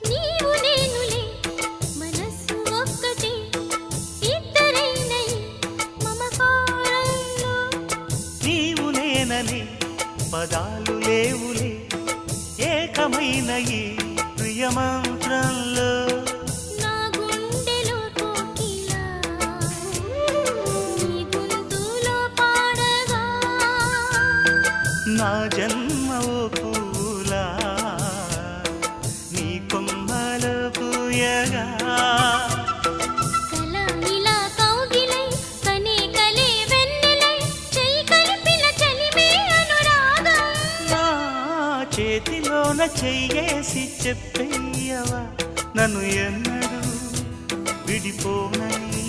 నీవు నేనులే మనసు ఒక్కటే ఇద్దరైనై మమకారంలో నీవు నేనని పదాలు లేవులే ఏకమైన ఈ ప్రియమంత్రంలో నా గుండెలో కోకిలా నీ గొంతులో పాడగా నా జన్మ ఓ పూలా నీ కొమ్మలో పూయగా కల ఇలా కౌగిలై కనే కలే వెన్నెలై చెయ్యి కలిపిన చలిమే అనురాగం నా చేతిలోన చెయ్యేసి చెప్పేయవా నన్ను ఎన్నడూ విడిపోనని